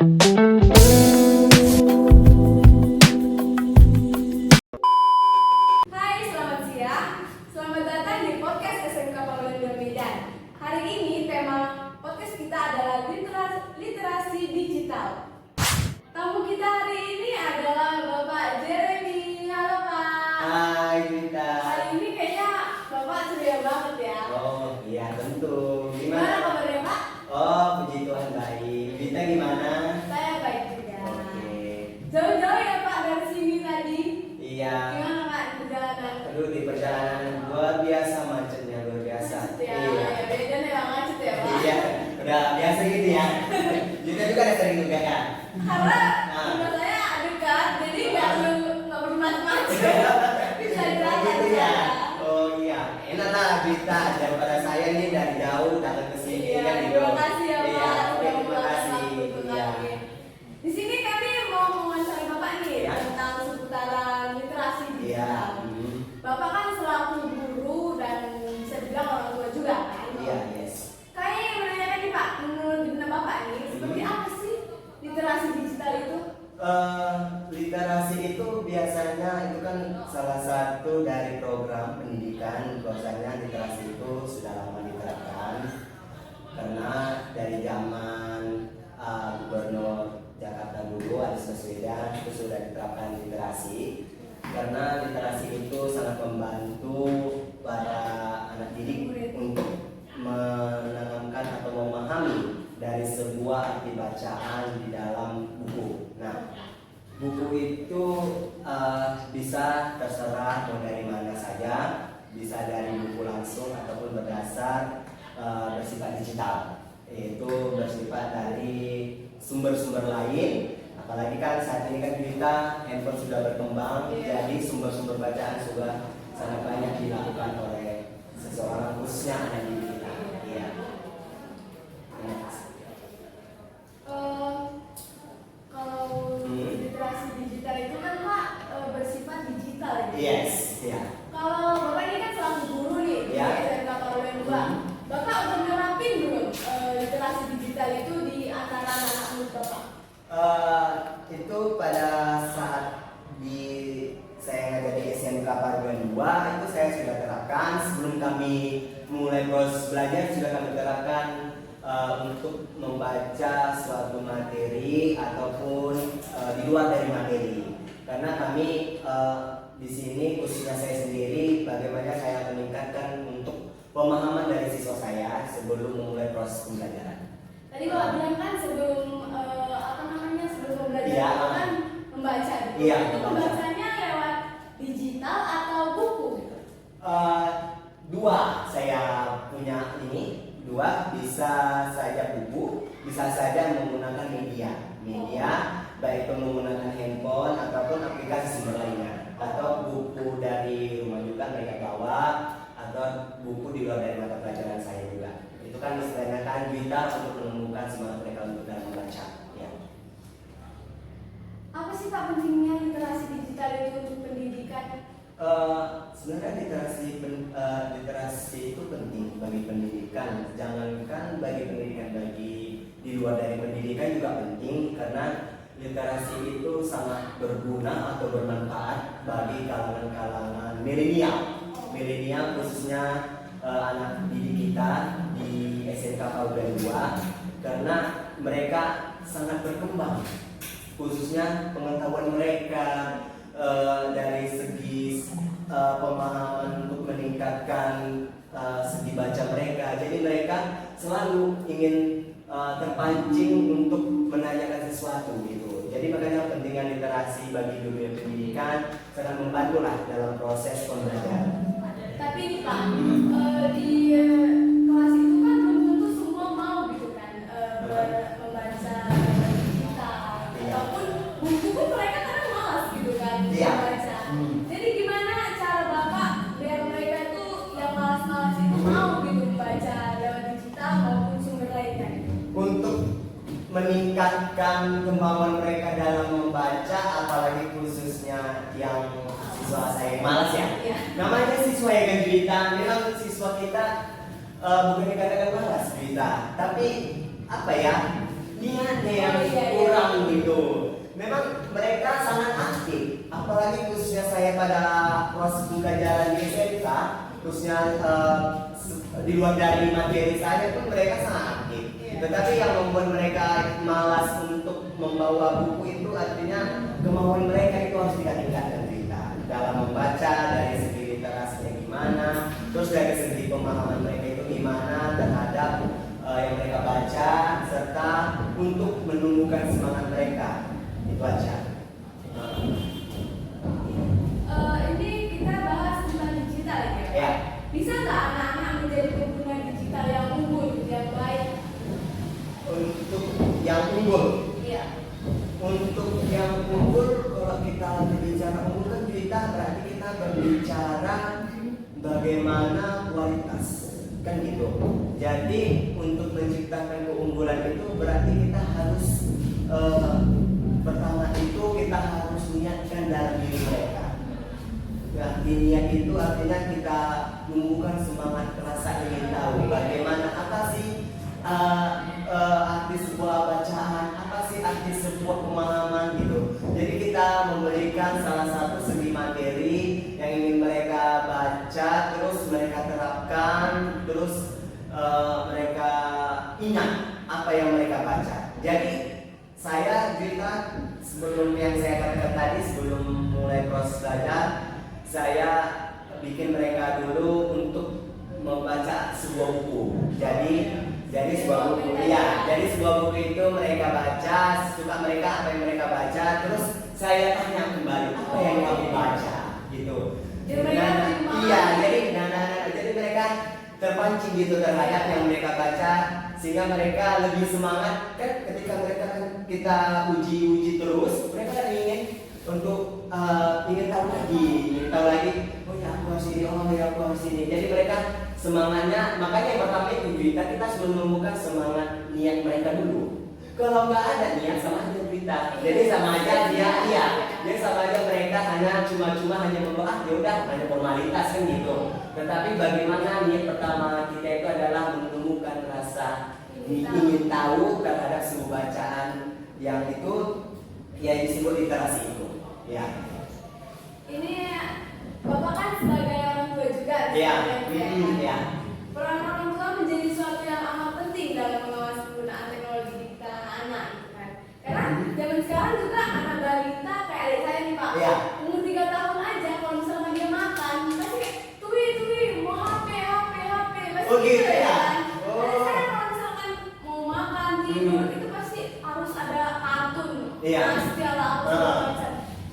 Hai, selamat siang. Selamat datang di podcast SMK Pawelanda Medan. Hari ini tema podcast kita adalah literasi digital. Tamu kita hari ini adalah Bapak Jeremy. Halo Pak. Hai Gita. Hari ini kayaknya Bapak ceria banget ya. Oh iya tentu. Gimana kabarnya Pak? Oh puji Tuhan baik. Gita gimana? Saya baik juga. Oke. Jauh-jauh ya Pak dari sini tadi. Iya. Gimana Pak di perjalanan? Aduh di perjalanan luar biasa macetnya luar biasa. Macet ya. Iya. Ya, beda nih yang macet ya Pak. Iya. Udah biasa gitu ya. Gita juga ada sering juga kan? Karena Nah. rumah saya dekat, jadi nggak perlu macet-macet. Bisa jalan Gitu ya. saya. Oh iya. Enak lah Gita daripada saya nih dari jauh datang ke sini Iya, kan gitu. terima kasih ya Iya. Pak. Oke, terima kasih. Iya. Di sini kami mau mewawancara Bapak nih Iya. tentang seputaran literasi Iya. digital. Bapak kan selaku guru dan bisa dibilang orang tua juga kan? Iya, yes. Kayaknya yang menanyakan nih Pak, menurut Bunda Bapak nih, seperti apa sih literasi digital itu? Literasi itu biasanya itu kan salah satu dari program pendidikan. Bahwasanya literasi itu sudah lama diterapkan karena dari zaman Gubernur Jakarta dulu Anies Baswedan itu sudah diterapkan literasi, karena literasi itu sangat membantu para anak didik untuk menanamkan atau memahami dari sebuah arti bacaan di dalam buku. Nah, buku itu bisa terserah mau dari mana saja, bisa dari buku langsung ataupun berdasar bersifat digital, yaitu bersifat dari sumber-sumber lain. Apalagi kan saat ini kan kita handphone sudah berkembang, jadi sumber-sumber bacaan sudah sangat banyak dilakukan oleh seseorang, khususnya anak didik kita. Iya. Kalau literasi digital itu kan Pak bersifat digital ya? Yes, ya. Kalau Bapak ini kan selaku guru nih di Ya. SMK Pawelanda, Bapak udah nerapin belum literasi digital itu di antara anak-anak murid Bapak? Itu pada saat saya ngajar di SMK Pawelanda 2 itu saya sudah terapkan. Sebelum kami mulai proses belajar sudah kami terapkan untuk membaca suatu materi ataupun di luar dari materi. Karena kami di sini khususnya saya sendiri bagaimana saya meningkatkan untuk pemahaman dari siswa saya sebelum memulai proses pembelajaran. Tadi Bapak bilang kan sebelum sebelum belajar Iya. itu kan membaca gitu. Iya, Itu membaca. membacanya lewat digital atau buku gitu? Dua saya punya ini, dua bisa saja buku, bisa saja menggunakan media baik itu menggunakan handphone ataupun aplikasi sumber lainnya, atau buku dari rumah juga mereka bawa, atau buku di luar dari mata pelajaran saya juga. Itu kan istilahnya kan vital untuk menemukan semangat mereka untuk dalam membaca. Ya. Apa sih Pak pentingnya literasi digital itu untuk pendidikan? Sebenarnya literasi itu penting bagi pendidikan. Jangankan bagi pendidikan, bagi di luar dari pendidikan juga penting, karena literasi itu sangat berguna atau bermanfaat bagi kalangan-kalangan milenial khususnya anak didik kita di SMK Pawelanda 2, karena mereka sangat berkembang khususnya pengetahuan mereka dari segi pemahaman untuk meningkatkan segi baca mereka. Jadi mereka selalu ingin terpancing untuk menanyakan sesuatu gitu. Jadi makanya pentingnya literasi bagi dunia pendidikan sangat membantu lah dalam proses pembelajaran. Tapi ini Pak, di kelas itu kan belum tentu semua mau gitu kan membaca digital, ataupun buku pun mereka kadang malas gitu kan Iya. membaca. Jadi gimana cara Bapak biar mereka itu yang malas-malas itu mau gitu membaca lewat digital maupun sumber lainnya? Untuk meningkatkan kemampuan mereka dalam membaca, apalagi khususnya yang siswa saya malas ya. Iya. Namanya siswa ya kan Juwita, memang siswa kita bukan dikatakan malas Juwita, tapi apa ya, niatnya yang kurang gitu. Memang mereka sangat aktif, apalagi khususnya saya pada proses pembelajaran di SMK, khususnya di luar dari materi saya pun mereka sangat aktif. Tetapi yang membuat mereka malas untuk membawa buku itu artinya kemauan mereka itu harus ditingkatkan kita dalam membaca, dari segi literasinya gimana, terus dari segi pemahaman mereka itu gimana terhadap yang mereka baca, serta untuk menumbuhkan semangat mereka. Itu aja. Ini kita bahas tentang digital ya. Bisa nggak anak-anak menjadi pengguna digital yang unggul, yang baik? Untuk yang unggul. Iya. Untuk yang unggul, kalau kita berbicara unggul kan kita berarti kita berbicara bagaimana kualitas, kan gitu. Jadi untuk menciptakan keunggulan itu berarti kita harus pertama itu kita harus niatkan dalam diri mereka. Nah, niat itu artinya kita menumbuhkan semangat rasa ingin tahu bagaimana, apa sih arti sebuah bacaan, apa sih arti sebuah pemahaman gitu. Jadi kita memberikan salah satu segi materi yang ingin mereka baca, terus mereka terapkan, terus mereka ingat apa yang mereka baca. Jadi saya cerita sebelum yang saya katakan tadi, sebelum mulai proses belajar, saya bikin mereka dulu untuk membaca sebuah buku. Jadi sebuah buku, ya. Jadi sebuah buku itu mereka baca, suka mereka apa yang mereka baca, terus saya tanya kembali apa yang kamu baca, gitu. Jadi mereka terpancing gitu terhadap yang mereka baca, sehingga mereka lebih semangat kan ketika mereka kita uji terus, mereka ingin untuk ingin tahu lagi, oh ya aku harus ini, oh ya aku harus ini. Jadi mereka semangatnya, makanya yang pertama itu kita sebelum menemukan semangat niat mereka dulu. Kalau nggak ada niat sama aja kita, jadi sama aja jadi sama aja mereka hanya cuma hanya membawa ya udah hanya formalitas kan gitu. Tetapi bagaimana niat pertama kita itu adalah menemukan rasa ingin tahu terhadap sebuah bacaan yang itu ya disebut literasi itu. Ya. Ini Bapak kan sebagai orang tua juga. Iya. Peran orang tua menjadi sesuatu yang amat penting dalam mengawasi penggunaan teknologi digital anak-anak, gitu kan. Karena zaman sekarang juga anak balita kayak adik saya nih Pak, umur 3 tahun aja kalau misalnya dia makan pasti tuwi mau HP pasti gitu ya kan. Adik saya kalau misalkan mau makan tidur itu pasti harus ada kartun, segala apa.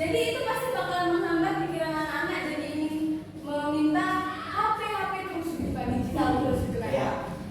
Jadi itu pasti bakalan menghambat pikiran anak-anak, jadi ingin meminta HP terus gitu kan, digital terus gitu kan.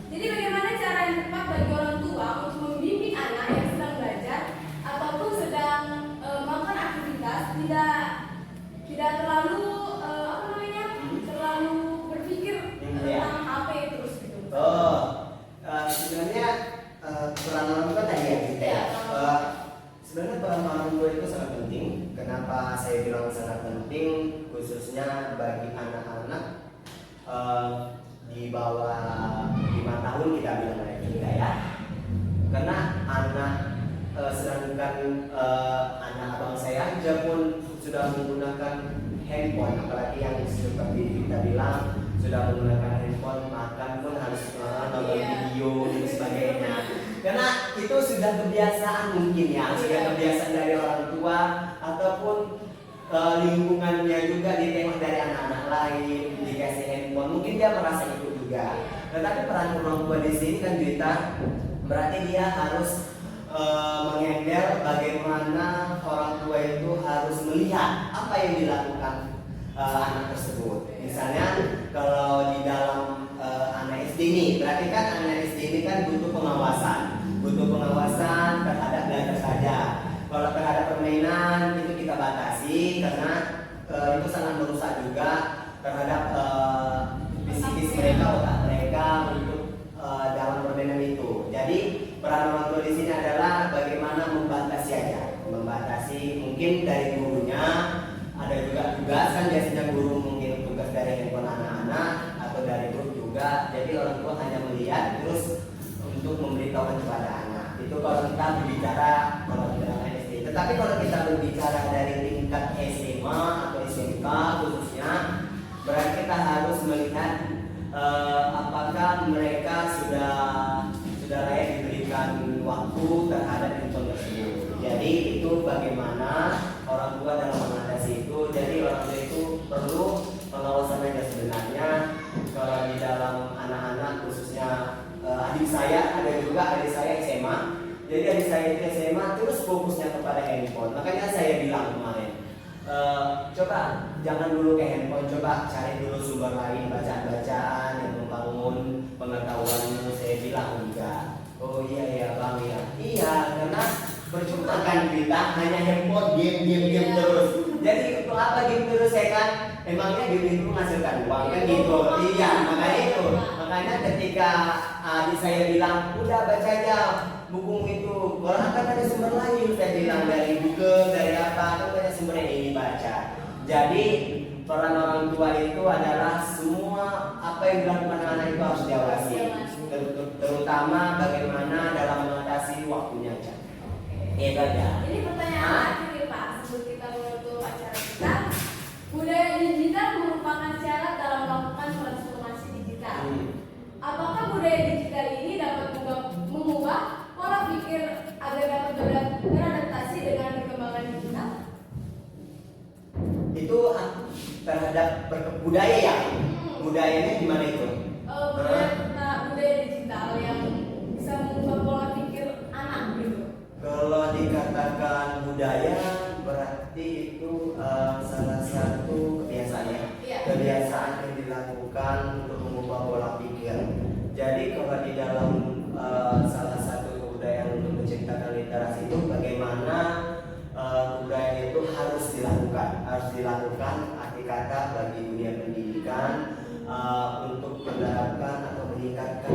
Jadi bagaimana cara yang tepat bagi orang tua untuk membimbing anak yang sedang belajar ataupun sedang melakukan aktivitas tidak terlalu terlalu berpikir tentang HP terus gitu. Sebenarnya peran orang tua tadi ya kita ya. Sebenarnya peran orang tua itu sangat penting. Kenapa saya bilang sangat penting, khususnya bagi anak-anak di bawah 5 tahun kita bilang kayak kita ya. Karena anak sedangkan anak abang saya aja pun sudah menggunakan handphone, apalagi yang seperti kita bilang sudah menggunakan handphone, makan pun harus nonton video dan sebagainya. Karena itu sudah kebiasaan mungkin ya, sudah kebiasaan dari orang tua ataupun lingkungannya juga ditengok dari anak-anak lain, dikasih handphone, mungkin dia merasa itu juga. Tetapi peran orang tua di sini kan Juita, berarti dia harus menghandle bagaimana orang tua itu harus melihat apa yang dilakukan anak tersebut. Misalnya kalau di dalam anak SD ini, berarti kan anak SD ini kan butuh pengawasan terhadap belajar saja. Kalau terhadap permainan itu kita batasi karena itu sangat merusak juga terhadap psikis mereka, otak mereka untuk dalam permainan itu. Jadi peran orang tua di sini adalah bagaimana membatasi mungkin dari gurunya, ada juga tugas kan biasanya guru mungkin tugas dari handphone anak-anak atau dari grup juga. Jadi orang tua hanya melihat terus untuk memberitahukan kepada anak. Itu kalau kita berbicara kalau di dalam SD Tetapi kalau kita berbicara dari tingkat SMA atau SMK khususnya, berarti kita harus melihat apakah mereka sudah layak diberikan waktu terhadap handphone tersebut. Jadi itu bagaimana orang tua dalam mengatasi itu. Jadi orang tua itu perlu pengawasan yang sebenarnya. Kalau di dalam anak-anak khususnya adik saya, ada juga adik saya SMA. Jadi adik saya itu SMA terus fokusnya kepada handphone. Makanya saya bilang kemarin, coba jangan dulu ke handphone, coba cari dulu sumber lain, bacaan-bacaan yang membangun pengetahuanmu. Saya bilang enggak. Oh iya bang ya. Iya, karena percuma kan kita hanya handphone game terus. Jadi untuk apa game terus ya kan? Emangnya game itu menghasilkan uang kan gitu. Iya, makanya itu. Makanya ketika adik saya bilang udah baca aja buku itu, kalau akan ada sumber lain, saya bilang dari Google, dari apa, kan banyak sumber yang ingin baca. Jadi peran orang tua itu adalah semua apa yang dilakukan anak itu harus diawasi, terutama bagaimana dalam mengatasi waktunya aja. Itu aja. Ini pertanyaan terakhir nih Pak, sebelum kita menutup acara kita. Budaya digital merupakan syarat dalam melakukan transformasi digital. Apakah budaya digital ini dapat mengubah pola pikir agar dapat beradaptasi dengan perkembangan digital? Itu terhadap budaya ya? Budayanya gimana itu? Budaya digital yang bisa mengubah pola pikir anak gitu. Kalau dikatakan budaya berarti itu salah satu kebiasaan ya. Kebiasaan yang dilakukan untuk mengubah pola pikir. Jadi kalau di dalam salah satu budaya untuk menciptakan literasi itu bagaimana budaya itu harus dilakukan arti kata bagi dunia pendidikan untuk menerapkan atau meningkatkan